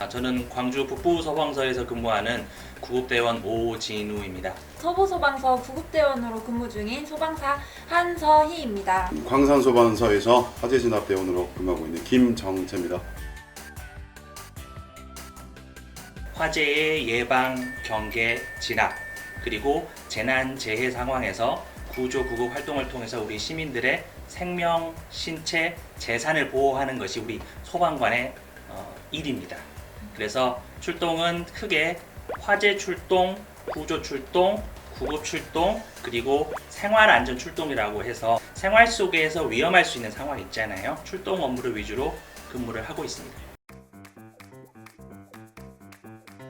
저는 광주 북부소방서에서 근무하는 구급대원 오진우입니다. 서부소방서 구급대원으로 근무 중인 소방사 한서희입니다. 광산소방서에서 화재진압대원으로 근무하고 있는 김정재입니다. 화재의 예방, 경계, 진압, 그리고 재난, 재해 상황에서 구조, 구급 활동을 통해서 우리 시민들의 생명, 신체, 재산을 보호하는 것이 우리 소방관의 일입니다. 그래서 출동은 크게 화재 출동, 구조 출동, 구급 출동, 그리고 생활안전 출동이라고 해서 생활 속에서 위험할 수 있는 상황 있잖아요. 출동 업무를 위주로 근무를 하고 있습니다.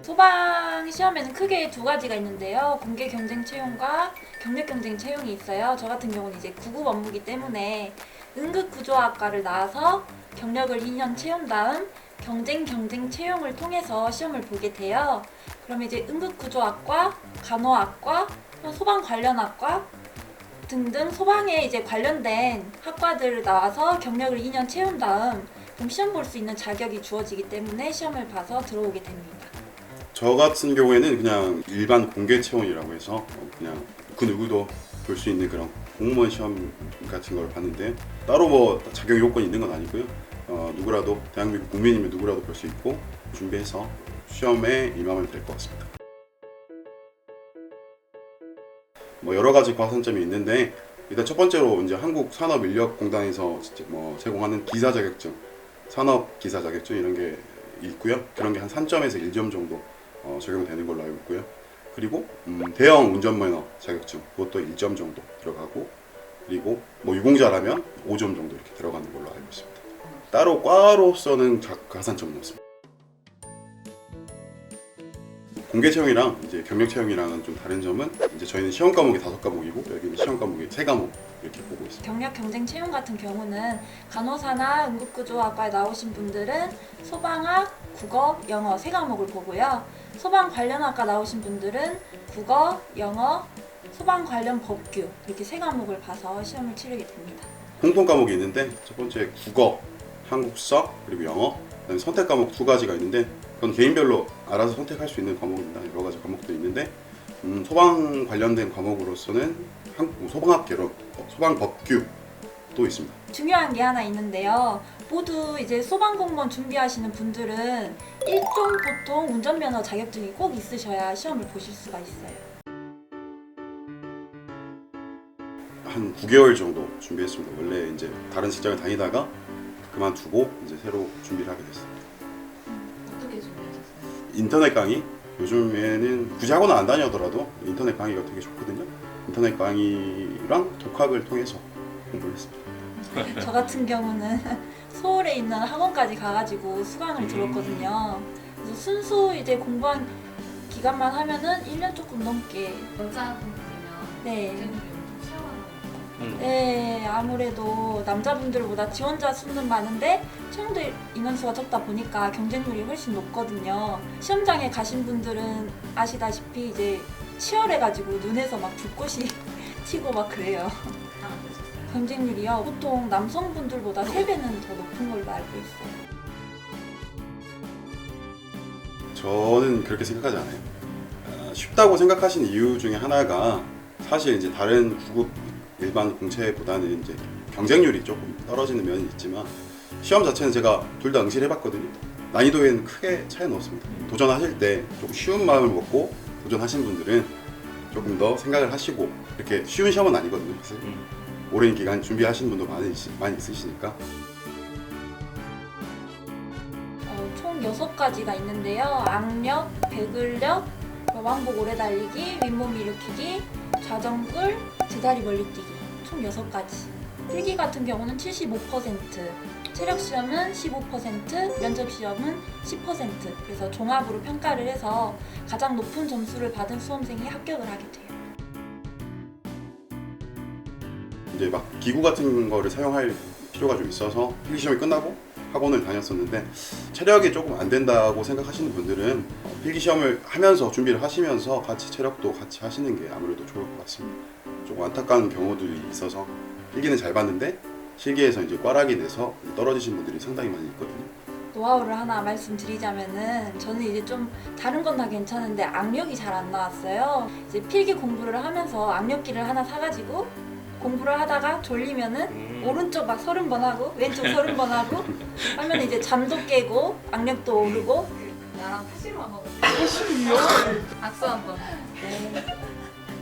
소방 시험에는 크게 두 가지가 있는데요. 공개 경쟁 채용과 경력 경쟁 채용이 있어요. 저 같은 경우는 이제 구급 업무이기 때문에 응급구조학과를 나와서 경력을 2년 채운 다음 경쟁 채용을 통해서 시험을 보게 돼요. 그럼 이제 응급구조학과, 간호학과, 소방 관련학과 등등 소방에 이제 관련된 학과들을 나와서 경력을 2년 채운 다음 그럼 시험 볼 수 있는 자격이 주어지기 때문에 시험을 봐서 들어오게 됩니다. 저 같은 경우에는 그냥 일반 공개 채용이라고 해서 그냥 그 누구도 볼 수 있는 그런 공무원 시험 같은 걸 봤는데 따로 뭐 자격 요건이 있는 건 아니고요. 누구라도 대한민국 국민이면 누구라도 볼 수 있고 준비해서 시험에 임하면 될 것 같습니다. 뭐 여러 가지 과산점이 있는데 일단 첫 번째로 이제 한국산업인력공단에서 제공하는 기사 자격증, 산업기사 자격증 이런 게 있고요. 그런 게 한 3점에서 1점 정도 적용되는 걸로 알고 있고요. 그리고 대형 운전면허 자격증 그것도 1점 정도 들어가고 그리고 뭐 유공자라면 5점 정도 이렇게 들어가는 걸로 알고 있습니다. 따로 과로서는 가산점은 없습니다. 공개 채용이랑 이제 경력 채용이랑은 좀 다른 점은 이제 저희는 시험 과목이 5과목이고 여기는 시험 과목이 3과목 이렇게 보고 있습니다. 경력 경쟁 채용 같은 경우는 간호사나 응급구조학과에 나오신 분들은 소방학, 국어, 영어 3과목을 보고요. 소방 관련학과 나오신 분들은 국어, 영어, 소방 관련 법규 이렇게 3과목을 봐서 시험을 치르게 됩니다. 공통 과목이 있는데 첫 번째 국어, 한국사 그리고 영어 그다음에 선택 과목 2가지가 있는데 그건 개인별로 알아서 선택할 수 있는 과목입니다. 여러 가지 과목도 있는데 소방 관련된 과목으로서는 소방학 개론, 소방 법규도 있습니다. 중요한 게 하나 있는데요. 모두 이제 소방공무원 준비하시는 분들은 일종 보통 운전면허 자격증이 꼭 있으셔야 시험을 보실 수가 있어요. 한 9개월 정도 준비했습니다. 원래 이제 다른 직장을 다니다가 그만두고 이제 새로 준비를 하게 됐습니다. 어떻게 준비하셨어요? 인터넷 강의 요즘에는 굳이 학원을 안 다녀더라도 인터넷 강의가 되게 좋거든요. 인터넷 강의랑 독학을 통해서 공부를 했습니다. 저 같은 경우는 서울에 있는 학원까지 가가지고 수강을 들었거든요. 그래서 순수 이제 공부한 기간만 하면은 1년 조금 넘게. 여자분들이면 네. 경쟁률이 좀 시험하는 네, 아무래도 남자분들보다 지원자 수는 많은데 채용될 인원수가 적다 보니까 경쟁률이 훨씬 높거든요. 시험장에 가신 분들은 아시다시피 이제 치열해가지고 눈에서 막 불꽃이 튀고 막 그래요. 안 되셨어요? 경쟁률이요. 보통 남성분들보다 3배는 더 높은 걸로 알고 있어요. 저는 그렇게 생각하지 않아요. 쉽다고 생각하시는 이유 중에 하나가 사실 이제 다른 구급 일반 공채보다는 이제 경쟁률이 조금 떨어지는 면이 있지만 시험 자체는 제가 둘 다 응시를 해봤거든요. 난이도에는 크게 차이는 없습니다. 도전하실 때 조금 쉬운 마음을 먹고 도전하신 분들은 조금 더 생각을 하시고 이렇게 쉬운 시험은 아니거든요. 사실 오랜 기간 준비하신 분도 많이 있으시니까. 총 6가지가 있는데요. 악력, 배근력, 왕복 오래 달리기, 윗몸 일으키기, 좌정굴, 제자리 멀리 뛰기 총 6가지. 필기 같은 경우는 75%, 체력 시험은 15%, 면접 시험은 10%. 그래서 종합으로 평가를 해서 가장 높은 점수를 받은 수험생이 합격을 하게 돼요. 이제 막 기구 같은 거를 사용할 필요가 좀 있어서 필기 시험이 끝나고 학원을 다녔었는데 체력이 조금 안 된다고 생각하시는 분들은 필기 시험을 하면서 준비를 하시면서 같이 체력도 같이 하시는 게 아무래도 좋을 것 같습니다. 조금 안타까운 경우들이 있어서 필기는 잘 봤는데 실기에서 이제 꽈락이 내서 떨어지신 분들이 상당히 많이 있거든요. 노하우를 하나 말씀드리자면은 저는 이제 좀 다른 건 다 괜찮은데 악력이 잘 안 나왔어요. 이제 필기 공부를 하면서 악력기를 하나 사가지고 공부를 하다가 졸리면은 오른쪽 막 30번 하고 왼쪽 30번 하고 하면 이제 잠도 깨고 악력도 오르고. 나랑 패시로 한번 패시요? 악수 한번.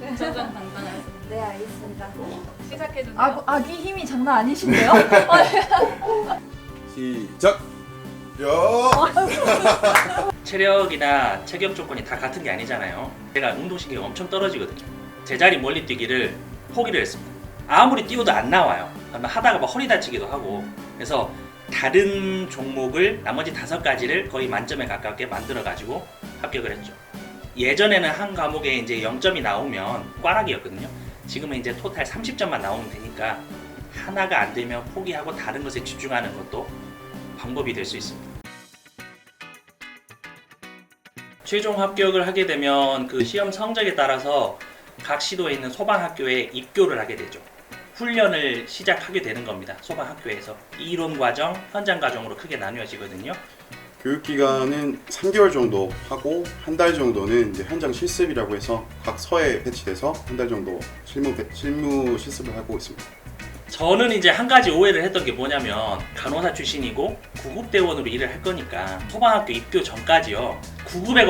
네, 조정 당당할 네 알겠습니다. 시작해주세요. 아기 힘이 장난 아니신데요? 시작. 야. 체력이나 체격 조건이 다 같은 게 아니잖아요. 제가 운동신경이 엄청 떨어지거든요. 제자리 멀리 뛰기를 포기를 했습니다. 아무리 뛰어도 안 나와요. 하다가 막 허리 다치기도 하고. 그래서 다른 종목을 나머지 5가지를 거의 만점에 가깝게 만들어 가지고 합격을 했죠. 예전에는 한 과목에 이제 0점이 나오면 꽈락이었거든요. 지금은 이제 토탈 30점만 나오면 되니까 하나가 안 되면 포기하고 다른 것에 집중하는 것도 방법이 될 수 있습니다. 최종 합격을 하게 되면 그 시험 성적에 따라서 각 시도에 있는 소방학교에 입교를 하게 되죠. 훈련을 시작하게 되는 겁니다. 소방학교에서 이론 과정, 현장 과정으로 크게 나뉘어지거든요. 교육 기간은 3개월 정도 하고 한 달 정도는 이제 현장 실습이라고 해서 각 서에 배치돼서 한 달 정도 실무 실습을 하고 있습니다. 저는 이제 한 가지 오해를 했던 게 뭐냐면 간호사 출신이고 구급대원으로 일을 할 거니까 소방학교 입교 전까지요. 구급에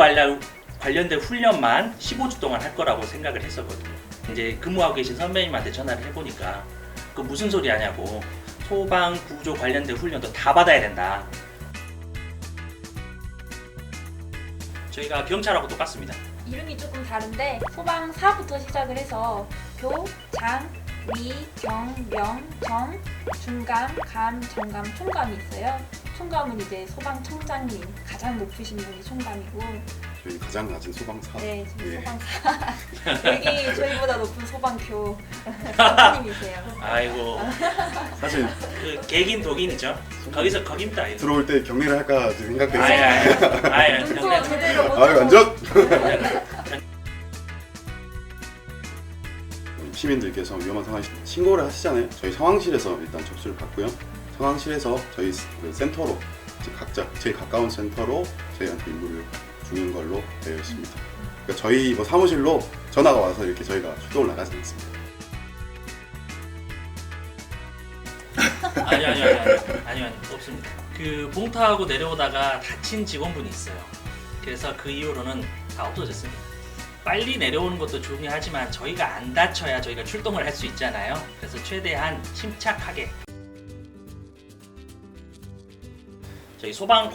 관련된 훈련만 15주 동안 할 거라고 생각을 했었거든요. 이제 근무하고 계신 선배님한테 전화를 해보니까 그 무슨 소리 하냐고, 소방 구조 관련된 훈련도 다 받아야 된다. 저희가 경찰하고 똑같습니다. 이름이 조금 다른데 소방사부터 시작을 해서 교, 장, 위, 경, 명, 정, 중감, 감, 정감, 총감이 있어요. 총감은 이제 소방청장님 가장 높으신 분이 총감이고, 저희 가장 낮은 소방사. 네, 지금 예. 소방사 여기 저희보다 높은 소방교 선생님이세요. 아이고, 사실 그 개긴 독인이죠. 거기서 거깁니다. 이거. 들어올 때 격리를 할까 생각했어요. 아예 눈도 제대로 못 아유 완전. 그냥 시민들께서 위험한 상황 신고를 하시잖아요. 저희 상황실에서 일단 접수를 받고요. 상황실에서 저희 그 센터로 이제 각자 제일 가까운 센터로 저희한테 임무를 주는 걸로 되어 있습니다. 그러니까 저희 뭐 사무실로 전화가 와서 이렇게 저희가 출동을 나가지 않습니다. 아니요 없습니다. 그 봉타하고 내려오다가 다친 직원분이 있어요. 그래서 그 이후로는 다 없어졌습니다. 빨리 내려오는 것도 중요하지만 저희가 안 다쳐야 저희가 출동을 할 수 있잖아요. 그래서 최대한 침착하게. 저희 소방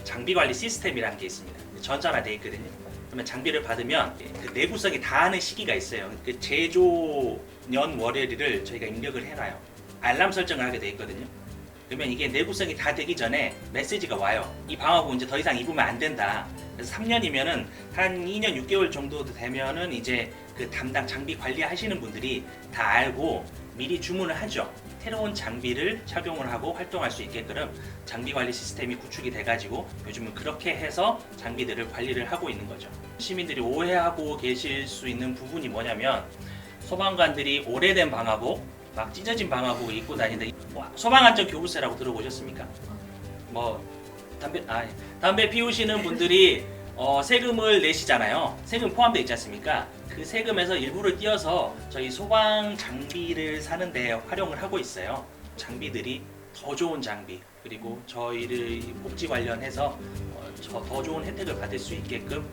장비 관리 시스템이라는 게 있습니다. 전자화되어 있거든요. 그러면 장비를 받으면 그 내구성이 다하는 시기가 있어요. 그 제조 년월일을 저희가 입력을 해놔요. 알람 설정을 하게 되어 있거든요. 그러면 이게 내구성이 다 되기 전에 메시지가 와요. 이 방화구 이제 더 이상 입으면 안 된다. 그래서 3년이면은 한 2년 6개월 정도 되면은 이제 그 담당 장비 관리하시는 분들이 다 알고 미리 주문을 하죠. 새로운 장비를 착용을 하고 활동할 수 있게끔 장비 관리 시스템이 구축이 돼가지고 요즘은 그렇게 해서 장비들을 관리를 하고 있는 거죠. 시민들이 오해하고 계실 수 있는 부분이 뭐냐면 소방관들이 오래된 방화복, 막 찢어진 방화복을 입고 다니는데 소방안전교부세라고 들어보셨습니까? 뭐 담배 피우시는 분들이 세금을 내시잖아요. 세금 포함되어 있지 않습니까? 그 세금에서 일부를 떼어서 저희 소방 장비를 사는데 활용을 하고 있어요. 장비들이 더 좋은 장비, 그리고 저희를 복지 관련해서 더 좋은 혜택을 받을 수 있게끔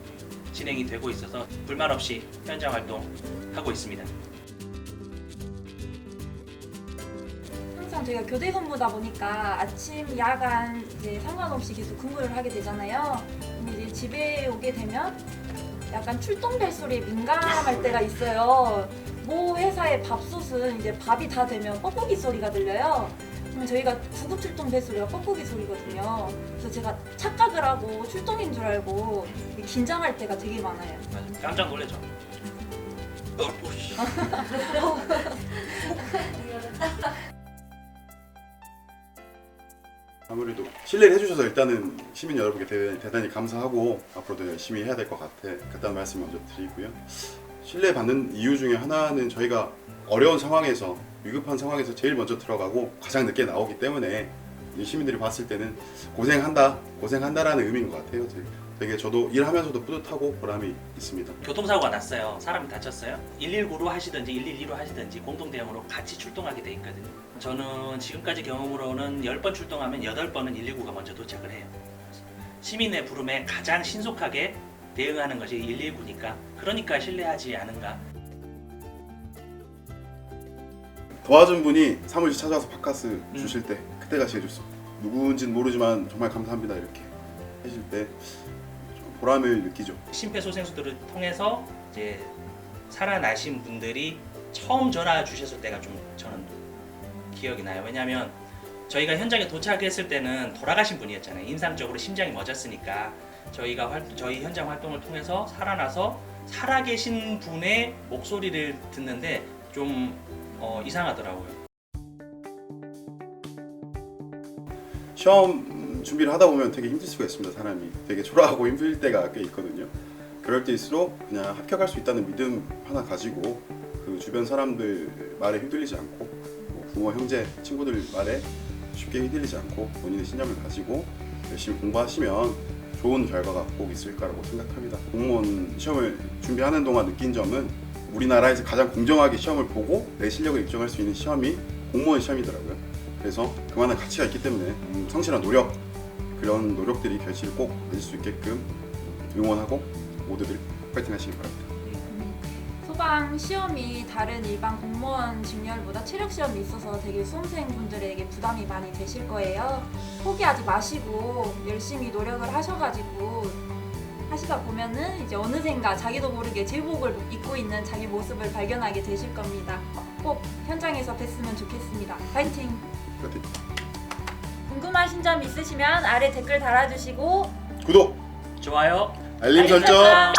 진행이 되고 있어서 불만 없이 현장 활동하고 있습니다. 항상 저희가 교대 근무다 보니까 아침, 야간 이제 상관없이 계속 근무를 하게 되잖아요. 근데 이제 집에 오게 되면 약간 출동 벨소리에 민감할 때가 있어요. 모 회사의 밥솥은 이제 밥이 다 되면 뻐꾸기 소리가 들려요. 그러면 저희가 구급 출동 벨소리가 뻐꾸기 소리거든요. 그래서 제가 착각을 하고 출동인 줄 알고 긴장할 때가 되게 많아요. 깜짝 놀라죠. 아무래도 신뢰를 해주셔서 일단은 시민 여러분께 대단히 감사하고 앞으로도 열심히 해야 될 것 같다는 말씀 먼저 드리고요. 신뢰받는 이유 중에 하나는 저희가 어려운 상황에서 위급한 상황에서 제일 먼저 들어가고 가장 늦게 나오기 때문에 이 시민들이 봤을 때는 고생한다라는 의미인 것 같아요. 되게 저도 일하면서도 뿌듯하고 보람이 있습니다. 교통사고가 났어요. 사람이 다쳤어요. 119로 하시든지 112로 하시든지 공동 대응으로 같이 출동하게 돼 있거든요. 저는 지금까지 경험으로는 10번 출동하면 8번은 119가 먼저 도착을 해요. 시민의 부름에 가장 신속하게 대응하는 것이 119니까 그러니까 신뢰하지 않은가. 도와준 분이 사무실 찾아와서 바카스 주실 때 그때가 제일 좋습니다. 누구인지는 모르지만 정말 감사합니다 이렇게 하실 때 좀 보람을 느끼죠. 심폐소생술을 통해서 이제 살아나신 분들이 처음 전화 주셨을 때가 좀 저는 기억이 나요. 왜냐하면 저희가 현장에 도착했을 때는 돌아가신 분이었잖아요. 임상적으로 심장이 멎었으니까 저희 현장 활동을 통해서 살아나서 살아계신 분의 목소리를 듣는데 좀 이상하더라고요. 시험 준비를 하다 보면 되게 힘들 수가 있습니다. 사람이 되게 초라하고 힘들 때가 꽤 있거든요. 그럴 때일수록 그냥 합격할 수 있다는 믿음 하나 가지고 그 주변 사람들 말에 휘둘리지 않고 뭐 부모, 형제, 친구들 말에 쉽게 휘둘리지 않고 본인의 신념을 가지고 열심히 공부하시면 좋은 결과가 꼭 있을 거라고 생각합니다. 공무원 시험을 준비하는 동안 느낀 점은 우리나라에서 가장 공정하게 시험을 보고 내 실력을 입증할 수 있는 시험이 공무원 시험이더라고요. 그래서 그만한 가치가 있기 때문에 성실한 노력, 그런 노력들이 결실을 꼭 맺을 수 있게끔 응원하고 모두들 파이팅 하시기 바랍니다. 소방 시험이 다른 일반 공무원 직렬보다 체력 시험이 있어서 되게 수험생분들에게 부담이 많이 되실 거예요. 포기하지 마시고 열심히 노력을 하셔가지고 하시다 보면은 이제 어느샌가 자기도 모르게 제복을 입고 있는 자기 모습을 발견하게 되실 겁니다. 꼭 현장에서 뵀으면 좋겠습니다. 파이팅! 파이팅! 궁금하신 점 있으시면 아래 댓글 달아주시고 구독! 좋아요. 알림 설정!